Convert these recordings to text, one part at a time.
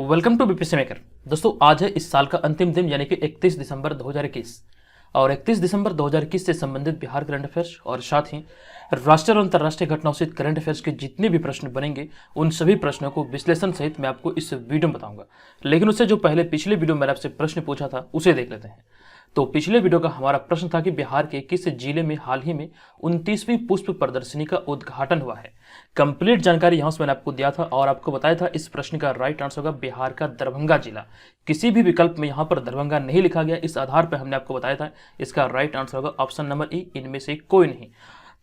Welcome to BPSC maker. दोस्तों, आज है इस साल का अंतिम दिन यानी कि 31 दिसंबर 2021 और 31 दिसंबर 2021 से संबंधित बिहार करंट अफेयर्स और साथ ही राष्ट्रीय और अंतर्राष्ट्रीय घटनाओं से करंट अफेयर्स के जितने भी प्रश्न बनेंगे उन सभी प्रश्नों को विश्लेषण सहित मैं आपको इस वीडियो में बताऊंगा। लेकिन उससे जो पहले पिछले वीडियो में मैंने आपसे प्रश्न पूछा था उसे देख लेते हैं। तो पिछले वीडियो का हमारा प्रश्न था कि बिहार के किस जिले में हाल ही में 29वीं पुष्प प्रदर्शनी का उद्घाटन हुआ है। कंप्लीट जानकारी यहां से मैंने आपको दिया था और आपको बताया था इस प्रश्न का राइट आंसर होगा बिहार का दरभंगा जिला। किसी भी विकल्प में यहां पर दरभंगा नहीं लिखा गया, इस आधार पर हमने आपको बताया था इसका राइट आंसर होगा ऑप्शन नंबर ई, इनमें से कोई नहीं।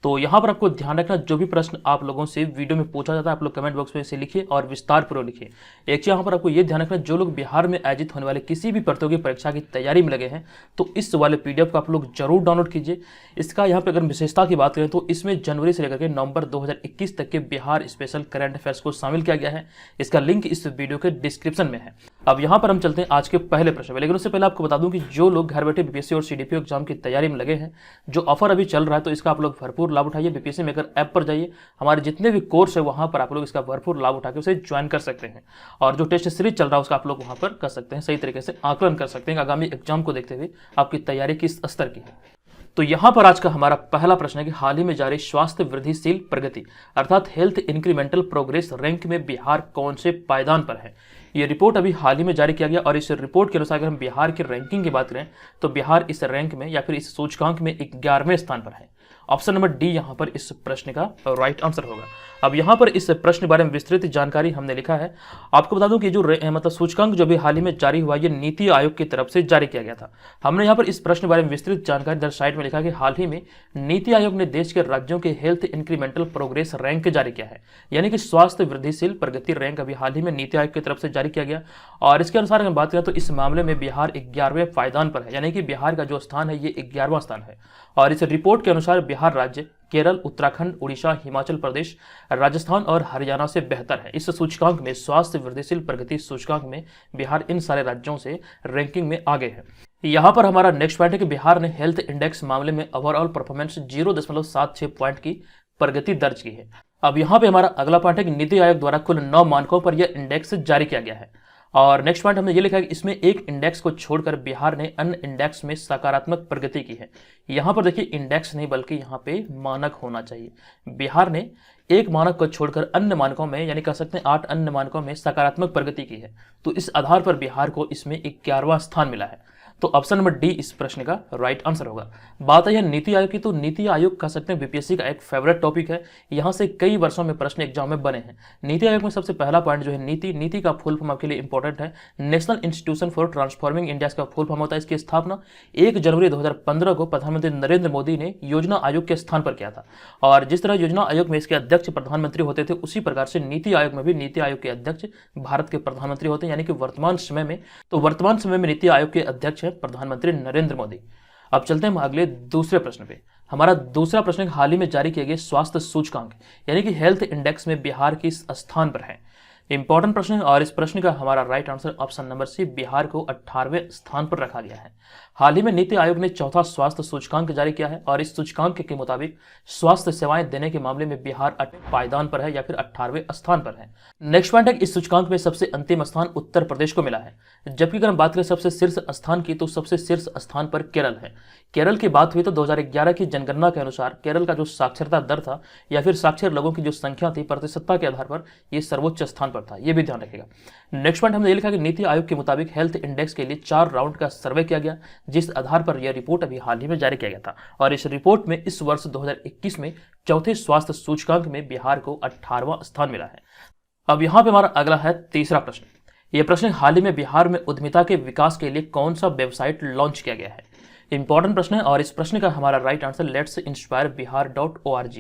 तो यहाँ पर आपको ध्यान रखना, जो भी प्रश्न आप लोगों से वीडियो में पूछा जाता है आप लोग कमेंट बॉक्स में इसे लिखिए और विस्तार पूर्वक लिखिए। एक चीज यहाँ पर आपको ये ध्यान रखना, जो लोग बिहार में आयोजित होने वाले किसी भी प्रतियोगी परीक्षा की तैयारी में लगे हैं तो इस वाले पीडीएफ को आप लोग जरूर डाउनलोड कीजिए। इसका यहाँ पर अगर विशेषता की बात करें तो इसमें जनवरी से लेकर के नवंबर 2021 तक के बिहार स्पेशल करंट अफेयर्स को शामिल किया गया है। इसका लिंक इस वीडियो के डिस्क्रिप्शन में है। अब यहाँ पर हम चलते हैं आज के पहले प्रश्न में, लेकिन उससे पहले आपको बता दूं कि जो लोग घर बैठे बीपीएससी और सीडीपीओ एग्जाम की तैयारी में लगे हैं, जो ऑफर अभी चल रहा है तो इसका आप लोग भरपूर लाभ उठाइए। बीपीएससी मेकर ऐप पर जाइए, हमारे जितने भी कोर्स है वहां पर आप लोग इसका भरपूर लाभ उठा के उसे ज्वाइन कर सकते हैं और जो टेस्ट सीरीज चल रहा है उसका आप लोग वहां पर कर सकते हैं, सही तरीके से आकलन कर सकते हैं आगामी एग्जाम को देखते हुए आपकी तैयारी किस स्तर की है। तो यहां पर आज का हमारा पहला प्रश्न है कि हाल ही में जारी स्वास्थ्य वृद्धिशील प्रगति अर्थात हेल्थ इंक्रीमेंटल प्रोग्रेस रैंक में बिहार कौन से पायदान पर है। ये रिपोर्ट अभी हाल ही में जारी किया गया और इस रिपोर्ट के अनुसार अगर हम बिहार की रैंकिंग की बात करें तो बिहार इस रैंक में या फिर इस सूचकांक में 11वें स्थान पर है। ऑप्शन नंबर डी यहां पर इस प्रश्न का राइट आंसर होगा। अब यहां पर इस प्रश्न के बारे में विस्तृत जानकारी हमने लिखा है। आपको बता दूं कि जो मतलब सूचकांक जो भी हाल ही में जारी हुआ ये नीति आयोग की तरफ से जारी किया गया था। हमने यहां पर इस प्रश्न के बारे में विस्तृत जानकारी इधर साइड में लिखा कि हाल ही में नीति आयोग ने देश के राज्यों के हेल्थ इंक्रीमेंटल प्रोग्रेस रैंक जारी किया है, यानी कि स्वास्थ्य वृद्धिशील प्रगति रैंक अभी हाल ही में नीति आयोग की तरफ से जारी किया गया और इसके अनुसार अगर बात करें तो इस मामले में बिहार 11वें पायदान पर है, यानी कि बिहार का जो स्थान है ये 11वां स्थान है। और इस रिपोर्ट के अनुसार बिहार राज्य केरल, उत्तराखंड, उड़ीसा, हिमाचल प्रदेश, राजस्थान और हरियाणा से बेहतर है। इस सूचकांक में स्वास्थ्य वृद्धिशील प्रगति सूचकांक में बिहार इन सारे राज्यों से रैंकिंग में आगे है। यहाँ पर हमारा नेक्स्ट पॉइंट है कि बिहार ने हेल्थ इंडेक्स मामले में ओवरऑल परफॉर्मेंस 0.76 पॉइंट की प्रगति दर्ज की है। अब यहाँ पे हमारा अगला पॉइंट है कि नीति आयोग द्वारा कुल 9 मानकों पर यह इंडेक्स जारी किया गया है और नेक्स्ट पॉइंट हमने ये लिखा है कि इसमें एक इंडेक्स को छोड़कर बिहार ने अन्य इंडेक्स में सकारात्मक प्रगति की है। यहां पर देखिए इंडेक्स नहीं बल्कि यहां पे मानक होना चाहिए। बिहार ने एक मानक को छोड़कर अन्य मानकों में यानी कह सकते हैं 8 अन्य मानकों में सकारात्मक प्रगति की है, तो इस आधार पर बिहार को इसमें 11वां स्थान मिला है। तो ऑप्शन नंबर डी इस प्रश्न का राइट आंसर होगा। बात है नीति आयोग की, तो नीति आयोग कह सकते हैं बीपीएससी का एक फेवरेट टॉपिक है। यहां से कई वर्षों में प्रश्न एग्जाम में बने हैं। नीति आयोग में सबसे पहला पॉइंट जो है नीति का फुल फॉर्म आपके लिए इंपॉर्टेंट है। National institution for transforming India का फुल फॉर्म होता है। इसकी स्थापना 1 जनवरी 2015 को प्रधानमंत्री नरेंद्र मोदी ने योजना आयोग के स्थान पर किया था और जिस तरह योजना आयोग में इसके अध्यक्ष प्रधानमंत्री होते थे उसी प्रकार से नीति आयोग में भी नीति आयोग के अध्यक्ष भारत के प्रधानमंत्री होते हैं, यानी कि वर्तमान समय में नीति आयोग के अध्यक्ष है प्रधानमंत्री नरेंद्र मोदी। अब चलते हैं हम अगले दूसरे प्रश्न पे। हमारा दूसरा प्रश्न हाल ही में जारी किए गए स्वास्थ्य सूचकांक यानी कि हेल्थ इंडेक्स में बिहार किस स्थान पर है। इंपॉर्टेंट प्रश्न है और इस प्रश्न का हमारा right answer option number C, Bihar को 18वें स्थान पर रखा गया है। हाल ही में नीति आयोग ने चौथा स्वास्थ्य सूचकांक जारी किया है और इस सूचकांक के मुताबिक स्वास्थ्य सेवाएं देने के मामले में बिहार 8वें पायदान पर है या फिर 18वें स्थान पर है। नेक्स्ट पॉइंट है कि इस सूचकांक में सबसे अंतिम स्थान उत्तर प्रदेश को मिला है, जबकि अगर हम बात करें सबसे शीर्ष स्थान की तो सबसे शीर्ष स्थान पर केरल है। केरल की बात हुई तो 2011 की जनगणना के अनुसार केरल का जो साक्षरता दर था या फिर साक्षर लोगों की जो संख्या थी प्रतिशतता के आधार पर यह सर्वोच्च स्थान पर था, यह भी ध्यान रखिएगा। नेक्स्ट पॉइंट हमने ये लिखा कि नीति आयोग के मुताबिक हेल्थ इंडेक्स के लिए 4 राउंड का सर्वे किया गया, जिस आधार पर यह रिपोर्ट अभी हाल ही में जारी किया गया था और इस रिपोर्ट में इस वर्ष 2021 में चौथे स्वास्थ्य सूचकांक में बिहार को 18वां स्थान मिला है। अब यहाँ पे हमारा अगला है तीसरा प्रश्न। यह प्रश्न हाल ही में बिहार में उद्यमिता के विकास के लिए कौन सा वेबसाइट लॉन्च किया गया है। इंपॉर्टेंट प्रश्न है और इस प्रश्न का हमारा राइट आंसर लेट्स इंस्पायर बिहार.org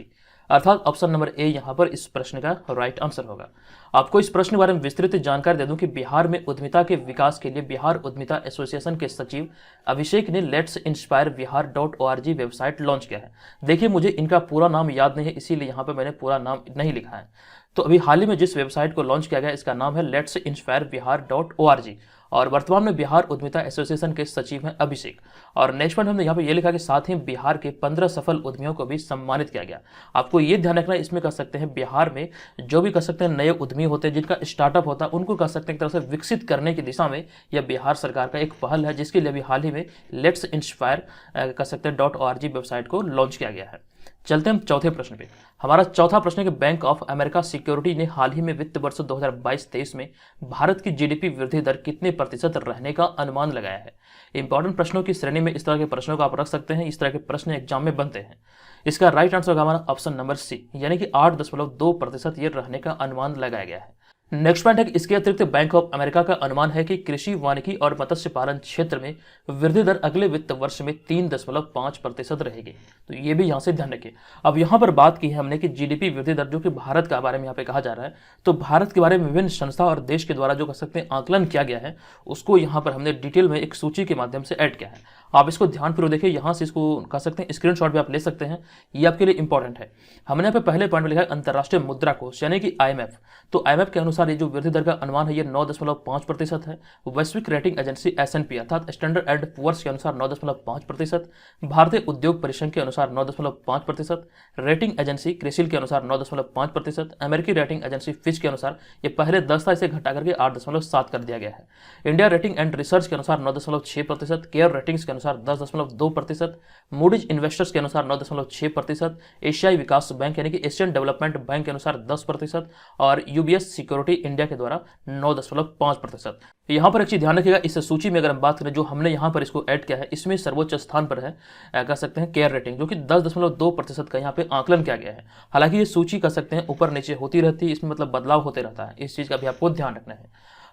अर्थात ऑप्शन नंबर ए यहां पर इस प्रश्न का राइट आंसर होगा। आपको इस प्रश्न के बारे में विस्तृत जानकारी दे दूं कि बिहार में उद्यमिता के विकास के लिए बिहार उद्यमिता एसोसिएशन के सचिव अभिषेक ने लेट्स इंस्पायर बिहार.org वेबसाइट लॉन्च किया है। देखिए मुझे इनका पूरा नाम याद नहीं है इसीलिए यहाँ पर मैंने पूरा नाम नहीं लिखा है। तो अभी हाल ही में जिस वेबसाइट को लॉन्च किया गया इसका नाम है let'sinspireBihar.org और वर्तमान में बिहार उद्यमिता एसोसिएशन के सचिव हैं अभिषेक। और नेक्स्ट पॉइंट हमने यहाँ पे ये लिखा कि साथ ही बिहार के 15 सफल उद्यमियों को भी सम्मानित किया गया। आपको ये ध्यान रखना है, इसमें कह सकते हैं बिहार में जो भी कह सकते हैं नए उद्यमी होते हैं, जिनका स्टार्टअप होता है, उनको कह सकते हैं एक तरह से विकसित करने की दिशा में यह बिहार सरकार का एक पहल है, जिसके लिए अभी हाल ही में लेट्स इंस्पायर कह सकते हैं .org वेबसाइट को लॉन्च किया गया है। चलते हम चौथे प्रश्न पे। हमारा चौथा प्रश्न है कि बैंक ऑफ अमेरिका सिक्योरिटी ने हाल ही में वित्त वर्ष 2022-23 में भारत की जीडीपी वृद्धि दर कितने प्रतिशत रहने का अनुमान लगाया है। इंपॉर्टेंट प्रश्नों की श्रेणी में इस तरह के प्रश्नों को आप रख सकते हैं, इस तरह के प्रश्न एग्जाम में बनते हैं। इसका राइट आंसर होगा हमारा ऑप्शन नंबर सी, यानी कि 8.2% ये रहने का अनुमान लगाया गया है। नेक्स्ट पॉइंट है कि इसके अतिरिक्त बैंक ऑफ अमेरिका का अनुमान है कि कृषि, वानिकी और मत्स्य पालन क्षेत्र में वृद्धि दर अगले वित्त वर्ष में 3.5% रहेगी। तो ये भी यहाँ से ध्यान रखिए। अब यहाँ पर बात की है हमने कि जीडीपी वृद्धि दर, जो कि भारत का बारे में यहाँ पे कहा जा रहा है, तो भारत के बारे में विभिन्न संस्था और देश के द्वारा जो कह सकते हैं आकलन किया गया है, उसको यहाँ पर हमने डिटेल में एक सूची के माध्यम से ऐड किया है। आप इसको ध्यानपूर्वक देखिए, यहाँ से इसको कह सकते हैं स्क्रीनशॉट भी आप ले सकते हैं, ये आपके लिए इंपॉर्टेंट है। हमने यहाँ पे पहले पॉइंट में लिखा है अंतर्राष्ट्रीय मुद्रा कोष यानी कि IMF। तो IMF के अनुसार ये जो वृद्धि दर का अनुमान है ये 9.5% है। वैश्विक रेटिंग एजेंसी S&P अर्थात स्टैंडर्ड एंड पुअर्स के अनुसार 9.5%, भारतीय उद्योग परिसंघ के अनुसार 9.5%, रेटिंग एजेंसी क्रिसिल के अनुसार 9.5%, अमेरिकी रेटिंग एजेंसी फिच के अनुसार ये पहले 10 था, इसे घटा करके 8.7 कर दिया गया है। इंडिया रेटिंग एंड रिसर्च के अनुसार 9.6%, केयर रेटिंग्स के अनुसार 10.2%, मूडीज इन्वेस्टर्स के अनुसार 9.6%, एशियाई विकास बैंक यानी कि एशियन डेवलपमेंट बैंक के अनुसार 10% और UBS सिक्योरिटी इंडिया के द्वारा 9.5%। यहाँ पर एक चीज ध्यान रखिएगा, इस सूची में अगर हम बात करें जो हमने यहाँ पर इसको ऐड किया है, इसमें सर्वोच्च स्थान पर है कह सकते हैं केयर रेटिंग, जो कि 10.2% का यहाँ पे आकलन किया गया है। हालांकि ये सूची कह सकते हैं ऊपर नीचे होती रहती है, इसमें मतलब बदलाव होते रहता है, इस चीज का भी आपको ध्यान रखना है।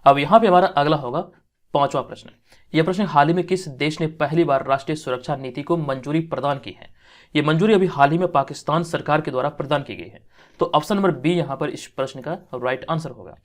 अब यहाँ पे हमारा अगला होगा पांचवा प्रश्न। यह प्रश्न हाल ही में किस देश ने पहली बार राष्ट्रीय सुरक्षा नीति को मंजूरी प्रदान की है। यह मंजूरी अभी हाल ही में पाकिस्तान सरकार के द्वारा प्रदान की गई है। तो ऑप्शन नंबर बी यहां पर इस प्रश्न का राइट आंसर होगा।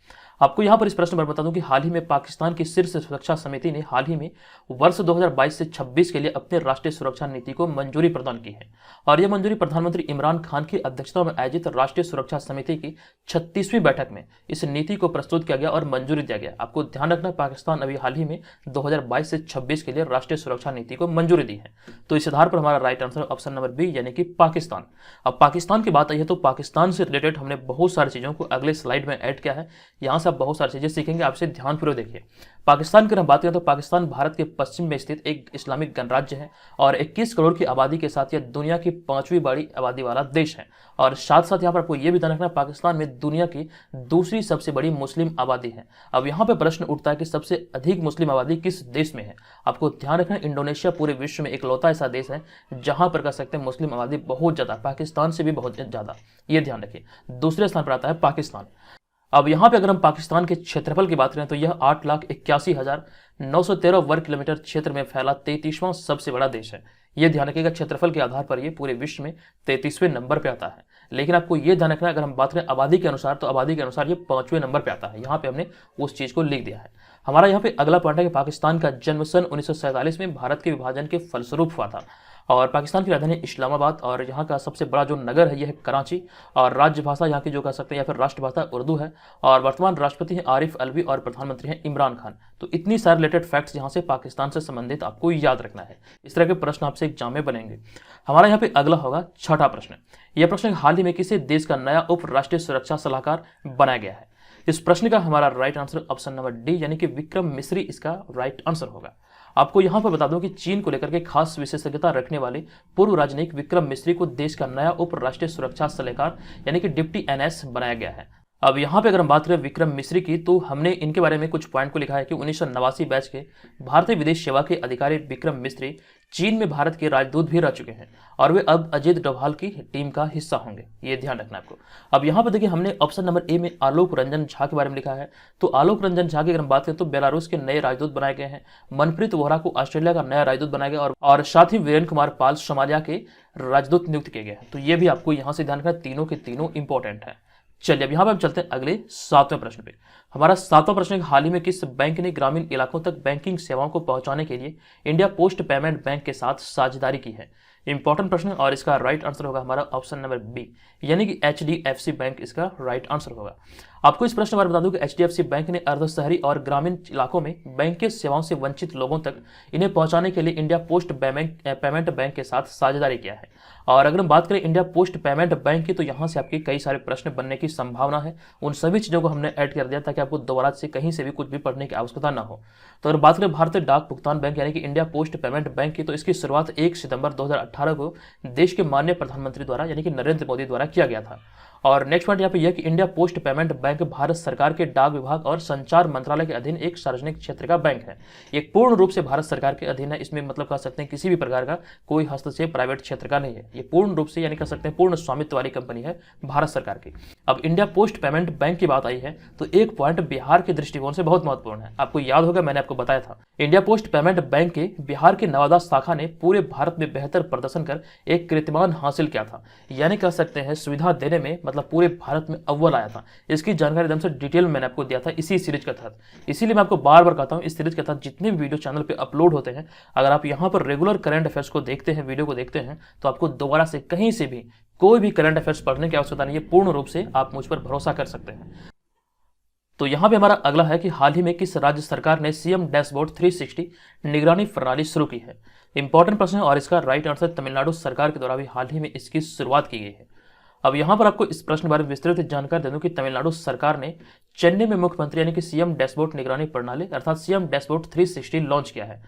आपको यहां पर इस प्रश्न पर बता दूं कि हाल ही में पाकिस्तान की शीर्ष सुरक्षा समिति ने हाल ही में वर्ष 2022 से 26 के लिए अपने राष्ट्रीय सुरक्षा नीति को मंजूरी प्रदान की है और यह मंजूरी प्रधानमंत्री इमरान खान की अध्यक्षता में आयोजित राष्ट्रीय सुरक्षा समिति की 36वीं बैठक में इस नीति को प्रस्तुत किया गया और मंजूरी दिया गया। आपको ध्यान रखना, पाकिस्तान अभी हाल ही में 2022 से 26 के लिए राष्ट्रीय सुरक्षा नीति को मंजूरी दी है। तो इस आधार पर हमारा right answer option number B यानी कि पाकिस्तान। अब पाकिस्तान की बात आई है तो पाकिस्तान से रिलेटेड हमने बहुत सारी चीजों को अगले स्लाइड में ऐड किया है, यहां से आप बहुत सारी चीजें सीखेंगे। आपसे ध्यानपूर्वक देखिए। पाकिस्तान की बात करें तो पाकिस्तान भारत के पश्चिम में स्थित एक इस्लामिक गणराज्य है और 21 करोड़ की आबादी के साथ यह दुनिया की 5वीं बड़ी आबादी वाला देश है। और साथ साथ यहाँ पर आपको यह भी ध्यान रखना, पाकिस्तान में दुनिया की दूसरी सबसे बड़ी मुस्लिम आबादी है। अब यहाँ पे प्रश्न उठता है कि सबसे अधिक मुस्लिम आबादी किस देश में है। आपको ध्यान रखना, इंडोनेशिया पूरे विश्व में इकलौता ऐसा देश है जहां पर कह सकते हैं मुस्लिम आबादी बहुत ज्यादा, पाकिस्तान से भी बहुत ज्यादा, ये ध्यान रखिए। दूसरे स्थान पर आता है पाकिस्तान। अब यहाँ पे अगर हम पाकिस्तान के क्षेत्रफल की बात करें तो यह 8,81,913 वर्ग किलोमीटर क्षेत्र में फैला 33वां सबसे बड़ा देश है। यह ध्यान रखिएगा, क्षेत्रफल के आधार पर यह पूरे विश्व में 33वें नंबर पे आता है। लेकिन आपको यह ध्यान रखना, अगर हम बात करें आबादी के अनुसार तो आबादी के अनुसार ये 5वें नंबर पे आता है। यहाँ पे हमने उस चीज को लिख दिया है। हमारा यहाँ पे अगला पॉइंट है कि पाकिस्तान का जन्म सन 1947 में भारत के विभाजन के फलस्वरूप हुआ था और पाकिस्तान की राजधानी इस्लामाबाद और यहाँ का सबसे बड़ा जो नगर है यह है कराची और राज्य भाषा यहाँ की जो कह सकते हैं या फिर राष्ट्रभाषा उर्दू है और वर्तमान राष्ट्रपति हैं आरिफ अलवी और प्रधानमंत्री हैं इमरान खान। तो इतनी सारे रिलेटेड फैक्ट्स यहाँ से पाकिस्तान से संबंधित आपको याद रखना है। इस तरह के प्रश्न आपसे एग्जाम में बनेंगे। हमारा यहाँ पे अगला होगा छठा प्रश्न। यह प्रश्न हाल ही में किसी देश का नया उप राष्ट्रीय सुरक्षा सलाहकार बनाया गया है। इस प्रश्न का हमारा right answer option number D यानी कि विक्रम मिस्री इसका राइट आंसर होगा। आपको यहां पर बता दूं कि चीन को लेकर के खास विशेषज्ञता रखने वाले पूर्व राजनयिक विक्रम मिस्री को देश का नया उप राष्ट्रीय सुरक्षा सलाहकार यानी कि डिप्टी NS बनाया गया है। अब यहाँ पे अगर हम बात करें विक्रम मिस्री की तो हमने इनके बारे में कुछ पॉइंट को लिखा है कि 1989 बैच के भारतीय विदेश सेवा के अधिकारी विक्रम मिस्री चीन में भारत के राजदूत भी रह चुके हैं और वे अब अजीत डोभाल की टीम का हिस्सा होंगे, ये ध्यान रखना आपको। अब यहाँ पर देखिए हमने ऑप्शन नंबर ए में आलोक रंजन झा के बारे में लिखा है। तो आलोक रंजन झा की अगर हम बात करें तो बेलारूस के नए राजदूत बनाए गए हैं। मनप्रीत वोहरा को ऑस्ट्रेलिया का नया राजदूत बनाया गया और साथ ही वीरेंद्र कुमार पाल सोमालिया के राजदूत नियुक्त किए गए हैं। तो ये भी आपको यहाँ से ध्यान रखना, तीनों के तीनों इंपॉर्टेंट है। चलिए अब यहाँ पे हम चलते हैं अगले 7वें प्रश्न पे। हमारा 7वां प्रश्न हाल ही में किस बैंक ने ग्रामीण इलाकों तक बैंकिंग सेवाओं को पहुंचाने के लिए इंडिया पोस्ट पेमेंट बैंक के साथ साझेदारी की है। इंपॉर्टेंट प्रश्न और इसका राइट आंसर होगा हमारा ऑप्शन नंबर बी, यानी कि HDFC बैंक इसका राइट आंसर होगा। आपको इस प्रश्न के बारे में बता दूं कि HDFC बैंक ने अर्ध शहरी और ग्रामीण इलाकों में बैंकिंग सेवाओं से वंचित लोगों तक इन्हें पहुंचाने के लिए इंडिया पोस्ट पेमेंट बैंक के साथ साझेदारी किया है। और अगर हम बात करें इंडिया पोस्ट पेमेंट बैंक की, तो यहाँ से आपके कई सारे प्रश्न बनने की संभावना है। उन सभी चीज़ों को हमने ऐड कर दिया ताकि आपको दोबारा से कहीं से भी कुछ भी पढ़ने की आवश्यकता ना हो। तो अगर बात करें भारतीय डाक भुगतान बैंक यानी कि इंडिया पोस्ट पेमेंट बैंक की, तो इसकी शुरुआत 1 सितंबर 2018 को देश के माननीय प्रधानमंत्री द्वारा यानी कि नरेंद्र मोदी द्वारा किया गया था। और नेक्स्ट पॉइंट यहाँ पे यह कि India post payment bank Bharat सरकार के डाक विभाग और संचार मंत्रालय के अधीन एक सार्वजनिक क्षेत्र का बैंक है। ये पूर्ण रूप से भारत सरकार के अधीन है। इसमें मतलब कह सकते हैं किसी भी प्रकार का कोई हस्तक्षेप प्राइवेट क्षेत्र का नहीं है। ये पूर्ण रूप से यानी कह सकते हैं पूर्ण स्वामित्व वाली कंपनी है भारत सरकार की। अब इंडिया पोस्ट पेमेंट बैंक की बात आई है तो एक पॉइंट बिहार के दृष्टिकोण से बहुत महत्वपूर्ण है। आपको याद होगा मैंने आपको बताया था इंडिया पोस्ट पेमेंट बैंक के बिहार के नवादा शाखा ने पूरे भारत में बेहतर प्रदर्शन कर एक कीर्तिमान हासिल किया था। यानी कह सकते हैं सुविधा देने में मतलब पूरे भारत में अव्वल आया था। इसकी जानकारी एकदम से डिटेल मैंने आपको दिया था इसी सीरीज के तहत। इसीलिए मैं आपको बार बार कहता हूं इस सीरीज के तहत जितने भी वीडियो चैनल पे अपलोड होते हैं, अगर आप यहां पर रेगुलर करंट अफेयर्स को देखते हैं, वीडियो को देखते हैं, तो आपको दोबारा से कहीं से भी कोई भी करंट अफेयर्स पढ़ने की आवश्यकता नहीं है। पूर्ण रूप से आप मुझ पर भरोसा कर सकते हैं। तो यहां पे हमारा अगला है कि हाल ही में किस राज्य सरकार ने सीएम डैशबोर्ड 360 निगरानी प्रणाली शुरू की है। इंपॉर्टेंट प्रश्न है और इसका राइट आंसर तमिलनाडु सरकार के द्वारा भी हाल ही में इसकी शुरुआत की गई है। अब यहां पर आपको इस प्रश्न के बारे में विस्तृत जानकारी दे दूं कि तमिलनाडु सरकार ने चेन्नई में मुख्यमंत्री यानी कि सीएम डैशबोर्ड निगरानी प्रणाली अर्थात सीएम डैशबोर्ड 360 लॉन्च किया है।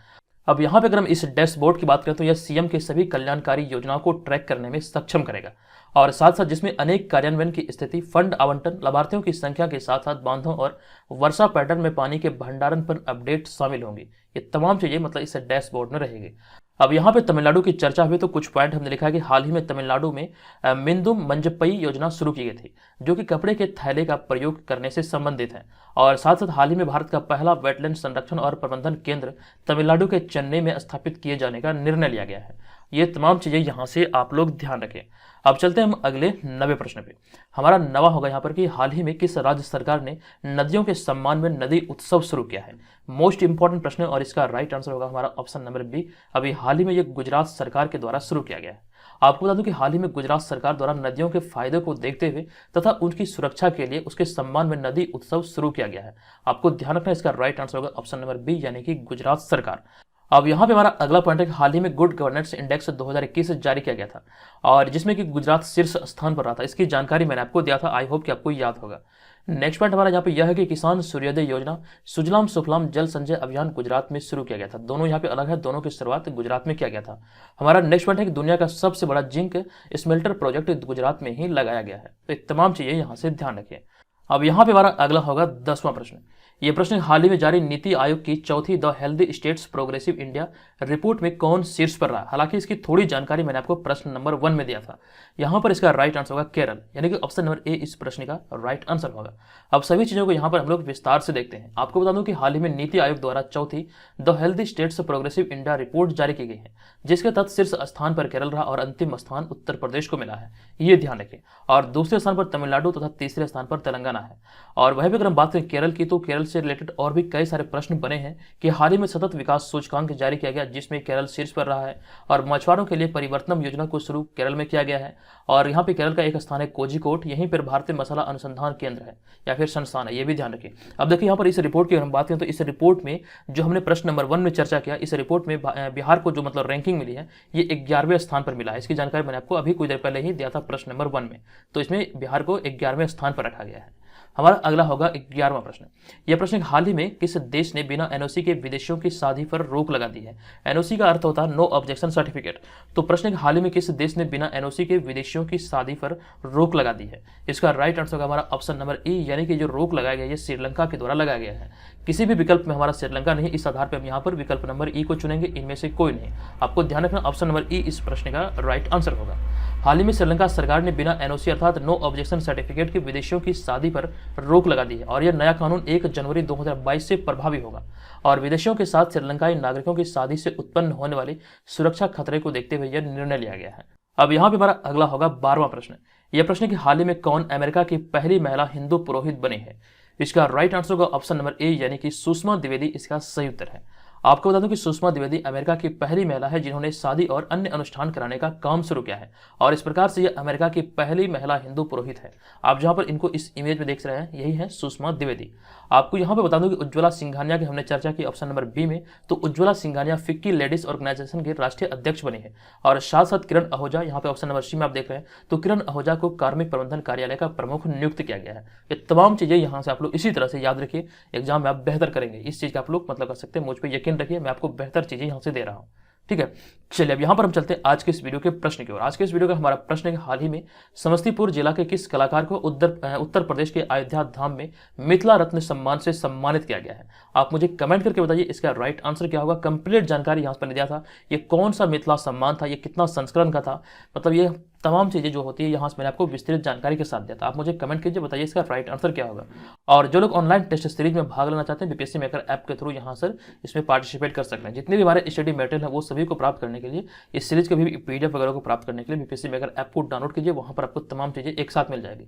अब यहाँ पे अगर हम इस डैशबोर्ड की बात करें तो यह सीएम के सभी कल्याणकारी योजनाओं को ट्रैक करने में सक्षम करेगा और साथ साथ जिसमें अनेक कार्यान्वयन की स्थिति, फंड आवंटन, लाभार्थियों की संख्या के साथ साथ बांधों और वर्षा पैटर्न में पानी के भंडारण पर अपडेट शामिल होंगी। ये तमाम चीजें मतलब इस डैशबोर्ड में रहेगी। अब यहाँ पे तमिलनाडु की चर्चा हुई तो कुछ पॉइंट हमने लिखा है कि हाल ही में तमिलनाडु में मिंदुम मंजप्पई योजना शुरू की गई थी जो कि कपड़े के थैले का प्रयोग करने से संबंधित है। और साथ साथ हाल ही में भारत का पहला वेटलैंड संरक्षण और प्रबंधन केंद्र तमिलनाडु के चेन्नई में स्थापित किए जाने का निर्णय लिया गया है। ये तमाम चीजें यहाँ से आप लोग ध्यान रखें। अब चलते हैं हम अगले 90 प्रश्न पे। हमारा नवा होगा यहाँ पर कि हाल ही में किस राज्य सरकार ने नदियों के सम्मान में नदी उत्सव शुरू किया है। मोस्ट इंपॉर्टेंट प्रश्न और इसका राइट आंसर होगा हमारा ऑप्शन नंबर बी। अभी हाल ही में ये गुजरात सरकार के द्वारा शुरू किया गया है। आपको बता दूं कि हाल ही में गुजरात सरकार द्वारा नदियों के फायदे को देखते हुए तथा उनकी सुरक्षा के लिए उसके सम्मान में नदी उत्सव शुरू किया गया है। आपको ध्यान रखना इसका राइट आंसर होगा ऑप्शन नंबर बी यानी कि गुजरात सरकार। अब यहाँ पे हमारा अगला पॉइंट है कि हाल ही में गुड गवर्नेंस इंडेक्स 2021 जारी किया गया था और जिसमें कि गुजरात शीर्ष स्थान पर रहा था। इसकी जानकारी मैंने आपको दिया था, आई होप कि आपको याद होगा। नेक्स्ट पॉइंट हमारा यहाँ पे यह है कि किसान सूर्योदय योजना सुजलाम सुफलाम जल संचय अभियान गुजरात में शुरू किया गया था। दोनों यहाँ पे अलग है, दोनों की शुरुआत गुजरात में किया गया था। हमारा नेक्स्ट पॉइंट है कि दुनिया का सबसे बड़ा जिंक स्मेल्टर प्रोजेक्ट गुजरात में ही लगाया गया है। तो तमाम चीजें यहाँ से ध्यान रखिए। अब यहाँ पे हमारा अगला होगा 10वां प्रश्न। ये प्रश्न हाल ही में जारी नीति आयोग की चौथी the healthy states progressive India report में कौन शीर्ष पर रहा। हालांकि इसकी थोड़ी जानकारी मैंने आपको प्रश्न नंबर 1 में दिया था। यहाँ पर इसका राइट आंसर होगा केरल, यानी कि ऑप्शन नंबर ए इस प्रश्न का राइट आंसर होगा। अब सभी चीजों को यहाँ पर हम लोग विस्तार से देखते हैं। आपको बता दूं कि हाल ही में नीति आयोग द्वारा चौथी the healthy states progressive India report जारी की गई है जिसके तहत शीर्ष स्थान पर केरल रहा और अंतिम स्थान उत्तर प्रदेश को मिला है, ये ध्यान रखें। और दूसरे स्थान पर तमिलनाडु तथा तीसरे स्थान पर तेलंगाना है। और वहीं भी अगर हम बात करें केरल की तो केरल से रिलेटेड और भी कई सारे प्रश्न बने हैं कि हाल ही में सतत विकास सूचकांक जारी किया गया जिसमें केरल शीर्ष पर रहा है और मछुआरों के लिए परिवर्तन योजना को शुरू केरल में किया गया है। और यहाँ पे केरल का एक स्थान है कोझिकोड, यहीं पर भारतीय मसाला अनुसंधान केंद्र है या फिर संस्थान है, ये भी ध्यान रखिए। अब देखिए यहाँ पर इस रिपोर्ट की अगर हम बात करें तो इस रिपोर्ट में जो हमने प्रश्न नंबर 1 में चर्चा किया, इस रिपोर्ट में बिहार को जो मतलब रैंकिंग मिली है ये 11वें स्थान पर मिला है। इसकी जानकारी मैंने आपको अभी कुछ देर पहले ही दिया था प्रश्न नंबर 1 में, तो इसमें बिहार को 11वें स्थान पर रखा गया है। हमारा अगला होगा 11वां प्रश्न। यह प्रश्न हाल ही में किस देश ने बिना एनओसी के विदेशियों की शादी पर रोक लगा दी है। एनओसी का अर्थ होता है नो ऑब्जेक्शन सर्टिफिकेट। तो प्रश्न हाल ही में किस देश ने बिना एनओसी के विदेशियों की शादी पर रोक लगा दी है। इसका राइट आंसर होगा हमारा ऑप्शन नंबर ई, यानी कि जो रोक लगाया गया है श्रीलंका के द्वारा लगाया गया है। किसी भी विकल्प में हमारा श्रीलंका नहीं, इस आधार पर हम यहाँ पर विकल्प नंबर ई को चुनेंगे, इनमें से कोई नहीं। आपको ध्यान रखना ऑप्शन नंबर ई इस प्रश्न का राइट आंसर होगा। हाल ही में श्रीलंका सरकार ने बिना एनओसी अर्थात नो ऑब्जेक्शन सर्टिफिकेट के विदेशियों की शादी पर रोक लगा दी है और यह नया कानून 1 जनवरी 2022 से प्रभावी होगा और विदेशियों के साथ श्रीलंकाई नागरिकों की शादी से उत्पन्न होने वाली सुरक्षा खतरे को देखते हुए यह निर्णय लिया गया है। अब यहाँ पे हमारा अगला होगा 12वां प्रश्न। यह प्रश्न कि हाल ही में कौन अमेरिका की पहली महिला हिंदू पुरोहित बनी है। इसका राइट आंसर होगा ऑप्शन नंबर ए, यानी कि सुषमा द्विवेदी इसका सही उत्तर है। आपको बता दूं कि सुषमा द्विवेदी अमेरिका की पहली महिला है जिन्होंने शादी और अन्य अनुष्ठान कराने का काम शुरू किया है, और इस प्रकार से ये अमेरिका की पहली महिला हिंदू पुरोहित है। आप जहां पर इनको इस इमेज में देख रहे हैं, यही है सुषमा द्विवेदी। आपको यहां पर बता दूं कि उज्ज्वला सिंघानिया की हमने चर्चा की ऑप्शन नंबर बी में, तो उज्ज्वला सिंघानिया फिक्की लेडीज ऑर्गेनाइजेशन के राष्ट्रीय अध्यक्ष बनी है। और साथ साथ किरण आहूजा, यहाँ पे ऑप्शन नंबर सी में आप देख रहे हैं, तो किरण आहूजा को कार्मिक प्रबंधन कार्यालय का प्रमुख नियुक्त किया गया है। ये तमाम चीजें यहाँ से आप लोग इसी तरह से याद रखिए, एग्जाम में आप बेहतर करेंगे। इस चीज का आप लोग मतलब कर सकते हैं, मुझ पर यकीन रखिए, मैं आपको बेहतर चीजें यहाँ से दे रहा हूँ। ठीक है, चलिए अब यहाँ पर हम चलते हैं आज के इस वीडियो के प्रश्न की ओर। आज के इस वीडियो का हमारा प्रश्न है कि हाल ही में समस्तीपुर जिला के किस कलाकार को उत्तर प्रदेश के अयोध्या धाम में मिथिला रत्न सम्मान से सम्मानित किया गया है। आप मुझे कमेंट करके बताइए इसका राइट आंसर क्या होगा। कंप्लीट जानकारी यहाँ पर दिया था, ये कौन सा मिथिला सम्मान था, ये कितना संस्करण का था, मतलब ये तमाम चीज़ें जो होती है यहाँ से मैंने आपको विस्तृत जानकारी के साथ दिया था। आप मुझे कमेंट कीजिए, बताइए इसका राइट आंसर क्या होगा। और जो लोग ऑनलाइन टेस्ट सीरीज में भाग लेना चाहते हैं बीपीएससी मेकर ऐप के थ्रू, यहाँ सर इसमें पार्टिसिपेट कर सकते हैं। जितने भी हमारे स्टडी मटेरियल है वो सभी को प्राप्त करने के लिए, इस सीरीज के भी पीडीएफ वगैरह को प्राप्त करने के लिए बीपीएससी मेकर ऐप को डाउनलोड कीजिए, वहाँ पर आपको तमाम चीज़ें एक साथ मिल जाएगी।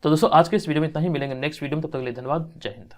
तो दोस्तों आज के इस वीडियो में इतना ही, मिलेंगे नेक्स्ट वीडियो में, तब तक के लिए धन्यवाद, जय हिंद।